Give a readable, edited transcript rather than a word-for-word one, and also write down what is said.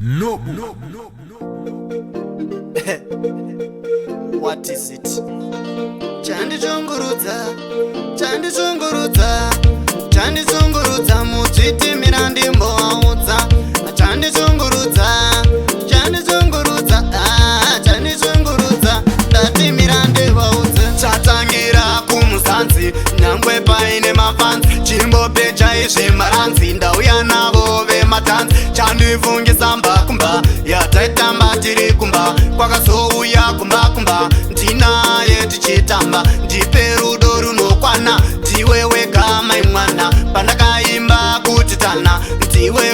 Nhubu. What is it? Chandichungurudza Mudzviti mirandimboaudza. Chandichungurudza ndati mirandivaudza. Chatangira kumuzanzi nyangwe paine mafanzi. Chimbope chaizve maranzi ndauya navo vematanzi. Chandivungisa mbakumba yataitamba tiri kumba. Kwakazouya kumbakumba ndinaye tichitamba. Ndipe rudo runokwana ndiwe wega mai mwana. Pandakaimba kuti tana ndiwe